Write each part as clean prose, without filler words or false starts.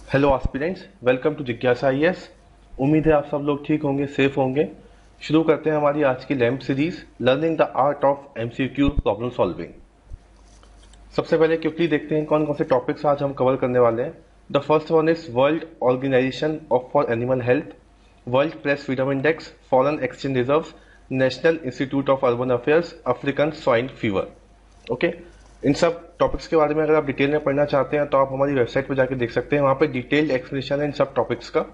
Hello aspirants, welcome to जिज्ञासा IAS. उम्मीद है आप सब लोग ठीक होंगे, सेफ होंगे। शुरू करते हैं हमारी आज की lamp series learning the art of MCQ problem solving. सबसे पहले क्विकली देखते हैं कौन कौन से टॉपिक्स आज हम कवर करने वाले हैं। The first one is world organisation of for animal health, world press freedom index, foreign exchange reserves, national institute of urban affairs, African swine fever. Okay, इन सब टॉपिक्स के बारे में अगर आप डिटेल में पढ़ना चाहते हैं तो आप हमारी वेबसाइट पर जाकर देख सकते हैं। वहाँ पे डिटेल्ड एक्सप्लेनेशन है इन सब टॉपिक्स का।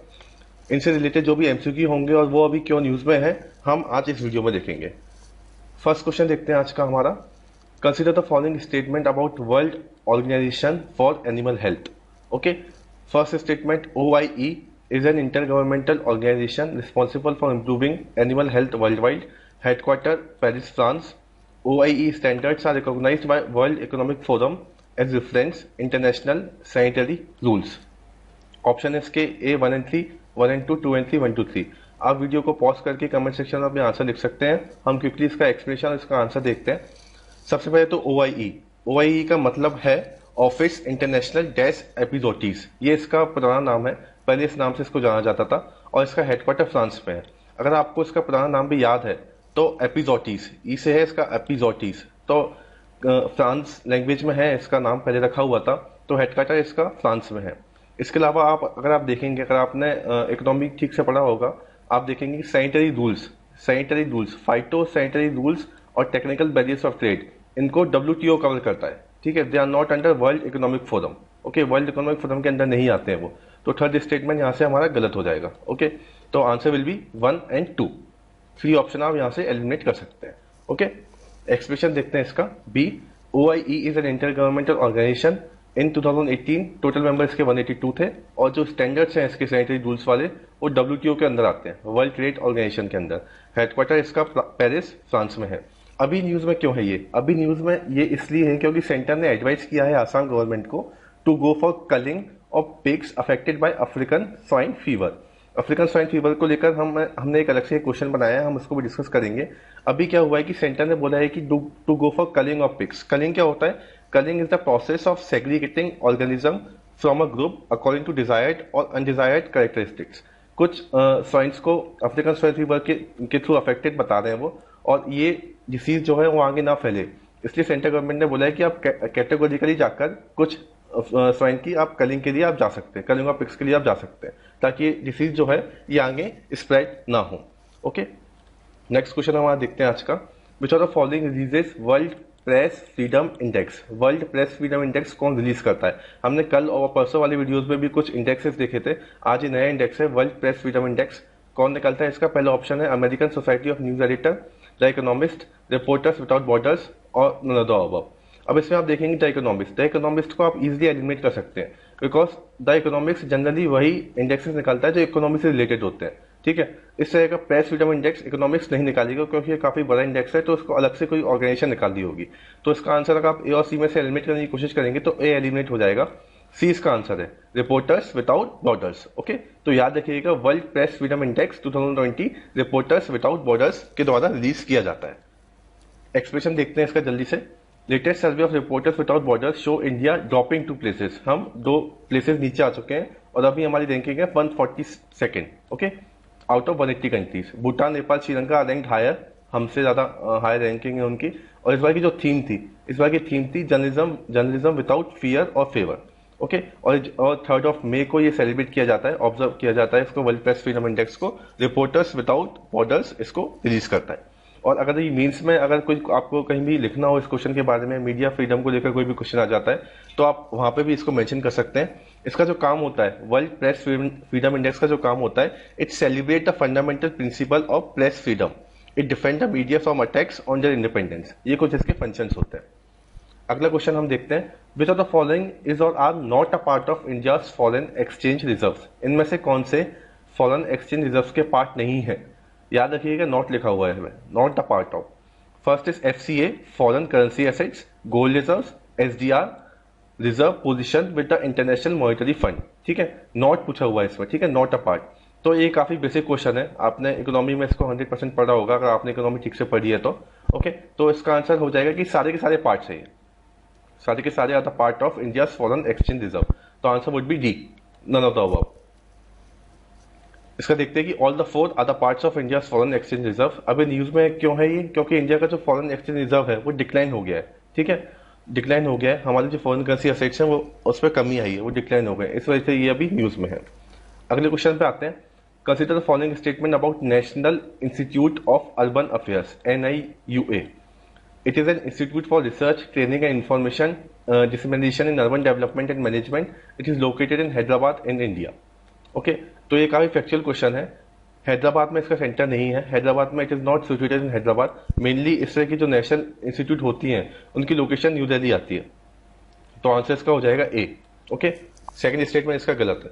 इनसे रिलेटेड जो भी एमसीक्यू होंगे और वो अभी क्यों न्यूज में है, हम आज इस वीडियो में देखेंगे। फर्स्ट क्वेश्चन देखते हैं आज का हमारा। Consider the following statement about world organisation for animal health. Okay, first statement, OIE is an intergovernmental organization responsible for improving animal health worldwide. Headquarter Paris, France. OIE standards are recognized by World Economic Forum as reference international sanitary rules. Option है इसके A 1 and 3, 1 and 2, 2 and 3, 1 to 3। आप video को pause करके comment section में अपने answer लिख सकते हैं। हम क्विकली इसका एक्सप्लेनेशन और इसका आंसर देखते हैं। सबसे पहले तो OIE का मतलब है ऑफिस इंटरनेशनल डैश एपिजोटीज। ये इसका पुराना नाम है, पहले इस नाम से इसको जाना जाता था और इसका हेडक्वार्टर फ्रांस में है। अगर आपको इसका पुराना नाम भी याद है तो एपिजोटीज, ई से है इसका एपिजोटीज, तो फ्रांस लैंग्वेज में है, इसका नाम पहले रखा हुआ था, तो हेडक्वार्टर इसका फ्रांस में है। इसके अलावा अगर आप देखेंगे, अगर आपने इकोनॉमिक ठीक से पढ़ा होगा, आप देखेंगे sanitary rules, phyto sanitary rules और टेक्निकल बैरियर्स ऑफ ट्रेड, इनको WTO कवर करता है। ठीक है, they are not under world economic forum. Okay, world economic forum के अंदर नहीं आते हैं वो, तो थर्ड स्टेटमेंट यहाँ से हमारा गलत हो जाएगा। ओके, तो answer will be 1 and 2। 3 option आप यहाँ से एलिमिनेट कर सकते हैं। ओके, एक्सप्रेशन देखते हैं इसका। B, OIE is an inter governmental organisation. In 2018 total members के 182 थे और जो स्टैंडर्ड्स हैं इसके सैनिटरी रूल्स वाले वो WTO के अंदर आते हैं, वर्ल्ड ट्रेड ऑर्गेनाइजेशन के अंदर। हेडक्वार्टर इसका पेरिस फ्रांस में है। अभी न्यूज में क्यों है ये? अभी न्यूज में ये इसलिए है क्योंकि सेंटर ने एडवाइस किया है आसाम गवर्नमेंट को to go for culling of pigs affected by African swine fever. African swine fever को लेकर हमने एक अलग से क्वेश्चन बनाया है, हम उसको भी डिस्कस करेंगे। अभी क्या हुआ है कि सेंटर ने बोला है कि to go for culling of pigs. Culling क्या होता है? Culling is the process of segregating organism from a group according to desired और अनडिजायर्ड कैरेक्टरिस्टिक्स। कुछ स्वाइन्स को अफ्रीकन स्वाइन फीवर के थ्रू अफेक्टेड बता रहे हैं वो, और ये डिसीज जो है वो आगे ना फैले, इसलिए सेंट्रल गवर्नमेंट ने बोला है कि आप कैटेगोरिकली जाकर कुछ स्वाइन की आप कलिंग के लिए आप जा सकते हैं, कलिंग और पिग्स के लिए आप जा सकते हैं, ताकि डिसीज जो है ये आगे स्प्रेड ना हो। ओके, नेक्स्ट क्वेश्चन हमारा देखते हैं आज का। Which are the following releases world press freedom index. World press freedom index कौन रिलीज करता है? हमने कल और परसों वाली वीडियोस में भी कुछ इंडेक्सेस देखे थे, आज ये नया इंडेक्स है वर्ल्ड प्रेस फ्रीडम इंडेक्स। कौन निकलता है इसका? पहला ऑप्शन है American society of news editor, the economist, reporters without borders और नन ऑफ द अबव। अब इसमें आप देखेंगे द इकोनॉमिस्ट को आप इजीली एलिमिनेट कर सकते हैं, बिकॉज द इकोनॉमिक्स जनरली वही इंडेक्सेस निकालता है जो इकोनॉमी से रिलेटेड होते हैं। ठीक है, इस तरह का प्रेस फ्रीडम इंडेक्स इकोनॉमिक्स नहीं निकालेगा क्योंकि ये काफी बड़ा इंडेक्स है, तो उसको अलग से कोई ऑर्गेनाइजेशन निकाल दी होगी। तो इसका आंसर अगर आप ए और सी में से एलिमिनेट करने की कोशिश करेंगे तो ए एलिमिनेट हो जाएगा, सी इसका आंसर है रिपोर्टर्स विदाउट बॉर्डर्स। ओके, तो याद रखिएगा world press freedom index 2020 reporters without borders के द्वारा रिलीज किया जाता है। एक्सप्रेशन देखते हैं इसका जल्दी से। Latest survey of reporters without borders show India dropping 2 places. हम 2 प्लेसेस नीचे आ चुके हैं और अभी हमारी रैंकिंग है 142nd। Okay, out of 180 countries. Bhutan, Nepal, Sri Lanka ranked higher, हमसे ज्यादा हायर रैंकिंग है उनकी। और इस बार की जो थीम थी जर्नलिज्म विदाउट फियर और फेवर। ओके, और 3rd मई को ये सेलिब्रेट किया जाता है, ऑब्जर्व किया जाता है इसको, वर्ल्ड प्रेस फ्रीडम इंडेक्स को। रिपोर्टर्स विदाउट बॉर्डर्स इसको रिलीज करता है। और अगर ये मीन्स में अगर कोई आपको कहीं भी लिखना हो इस क्वेश्चन के बारे में, मीडिया फ्रीडम को लेकर कोई भी क्वेश्चन आ जाता है, तो आप वहां पे भी इसको मेंशन कर सकते हैं। इसका जो काम होता है, वर्ल्ड प्रेस फ्रीडम इंडेक्स का जो काम होता है, it celebrate the fundamental principle of press freedom, it defend the media from attacks on their independence. ये कुछ इसके फंक्शंस होते हैं। अगला क्वेश्चन हम देखते हैं। Which of the following is और are not a part of India's foreign exchange reserves. इनमें से कौन से फॉरेन एक्सचेंज रिजर्व्स के पार्ट नहीं है? याद रखिएगा, नॉट लिखा हुआ है, not the part of. First is FCA foreign currency assets, gold reserves, SDR reserve position with the International Monetary Fund. ठीक है, नॉट पूछा हुआ है इसमें। ठीक है, नॉट अ पार्ट। तो ये काफी बेसिक क्वेश्चन है, आपने इकोनॉमी में इसको 100% पढ़ा होगा अगर आपने इकोनॉमी ठीक से पढ़ी है तो। ओके, तो इसका आंसर हो जाएगा कि सारे के सारे पार्ट है, सारे के सारे are the part of India foreign exchange reserve. तो answer would be D, none of the above. इसका देखते हैं कि all the four are the parts of India foreign exchange reserve. अभी न्यूज में क्यों है ये, क्योंकि इंडिया का जो फॉरेन एक्सचेंज रिजर्व है वो डिक्लाइन हो गया है। ठीक है, डिक्लाइन हो गया है, हमारे जो फॉरेन करेंसी असेट्स हैं वो उस पर कमी आई है, वो डिक्लाइन हो गए, इस वजह से ये अभी न्यूज में है। अगले क्वेश्चन पे आते हैं। Consider the following statement about national institute of urban affairs NIUA। It is an institute for research, training and information dissemination in urban development and management. It is located in Hyderabad in India. Okay, तो ये काफी factual question है। हैदराबाद में इसका centre नहीं है, हैदराबाद में it is not situated in Hyderabad. Mainly इस तरह की जो नेशनल इंस्टीट्यूट होती हैं उनकी लोकेशन न्यू दिल्ली आती है, तो आंसर इसका हो जाएगा ए। ओके, सेकंड स्टेटमेंट इसका गलत है।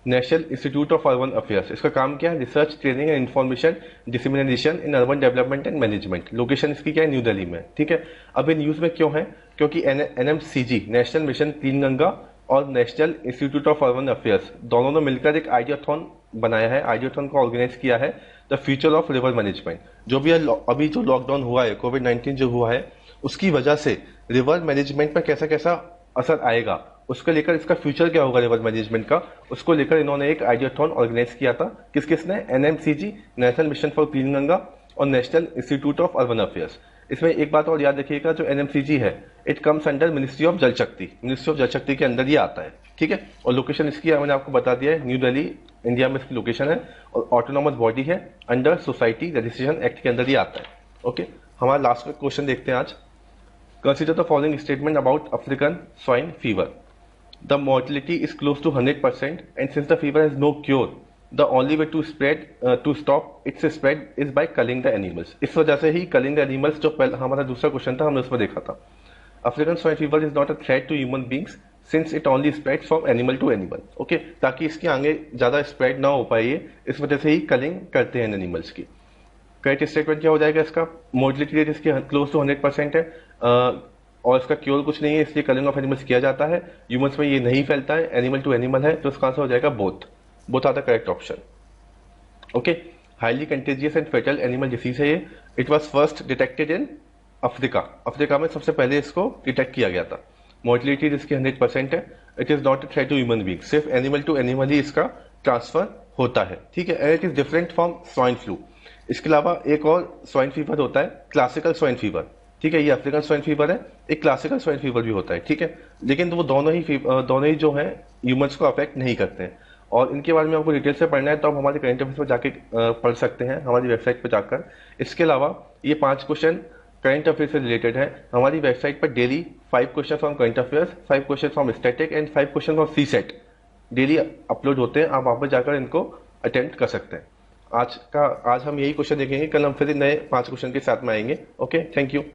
National institute of urban affairs, इसका काम क्या है, research, training and information dissemination in urban development and management. Location इसकी क्या है, न्यू दिल्ली में। ठीक है, अब ये न्यूज में क्यों है, क्योंकि NMCG national mission clean Ganga और national institute of urban affairs दोनों ने मिलकर एक आइडियाथॉन बनाया है, आइडियाथॉन को ऑर्गेनाइज किया है, the future of river management. जो भी अभी जो लॉकडाउन हुआ है, कोविड-19 जो हुआ है, उसकी वजह से रिवर मैनेजमेंट पर कैसा कैसा असर आएगा, उसको लेकर इसका फ्यूचर क्या होगा रिवर मैनेजमेंट का, उसको लेकर इन्होंने एक आइडियाथॉन ऑर्गेनाइज किया था। किसने, NMCG national mission for clean Ganga और national institute of urban affairs. इसमें एक बात और याद रखिएगा, जो NMCG है it comes under ministry of Jal Shakti, ministry of Jal शक्ति के अंदर ही आता है। ठीक है, और लोकेशन इसकी मैंने आपको बता दिया है, न्यू दिल्ली इंडिया में इसकी लोकेशन है, और ऑटोनॉमस बॉडी है, अंडर सोसाइटी रजिस्ट्रेशन एक्ट के अंदर ही आता है। ओके, हमारा लास्ट क्वेश्चन देखते हैं आज। Consider the following statement about African swine fever. The mortality is close to 100%, and since the fever has no cure, the only way to stop its spread is by culling the animals. इस वजह से ही culling the animals, जो हमारा दूसरा question था, हमने उसमें देखा था। African swine fever is not a threat to human beings since it only spreads from animal to animal. Okay, ताकि इसके आगे ज्यादा स्प्रेड ना हो पाए, इस वजह से ही कलिंग करते हैं एनिमल्स की। करेक्ट स्टेटमेंट क्या हो जाएगा इसका, मोर्टिलिटी रेट इसकी क्लोज टू 100% है, और इसका क्योर कुछ नहीं है, इसलिए कलिंग ऑफ एनिमल्स किया जाता है। ह्यूमंस में ये नहीं फैलता है, एनिमल टू एनिमल है, तो इसका आंसर हो जाएगा both are the correct option. Okay, highly contagious and fatal animal disease है ये। It was first detected in Africa में सबसे पहले इसको डिटेक्ट किया गया था। मोर्टिलिटी इसकी 100% है। It is not a threat to human being, सिर्फ एनिमल टू एनिमल ही इसका ट्रांसफर होता है। ठीक है, and it is different from swine flu. इसके अलावा एक और स्वाइन फीवर होता है, क्लासिकल स्वाइन फीवर। ठीक है, ये अफ्रीकन स्वाइन फीवर है, एक क्लासिकल स्वाइन फीवर भी होता है। ठीक है, लेकिन तो वो दोनों ही जो है ह्यूमंस को अफेक्ट नहीं करते हैं, और इनके बारे में आपको डिटेल से पढ़ना है तो आप हमारे करंट अफेयर्स पर जाके पढ़ सकते हैं, हमारी वेबसाइट पर जाकर। इसके अलावा ये 5 क्वेश्चन करंट अफेयर से रिलेटेड है। हमारी वेबसाइट पर daily 5 question from current affairs, 5 question from static and 5 question from CSET daily upload होते हैं। आप वहां पर जाकर इनको अटेम्प्ट कर सकते हैं। आज हम यही क्वेश्चन देखेंगे, कल हम फिर नए 5 क्वेश्चन के साथ में आएंगे। Okay, thank you.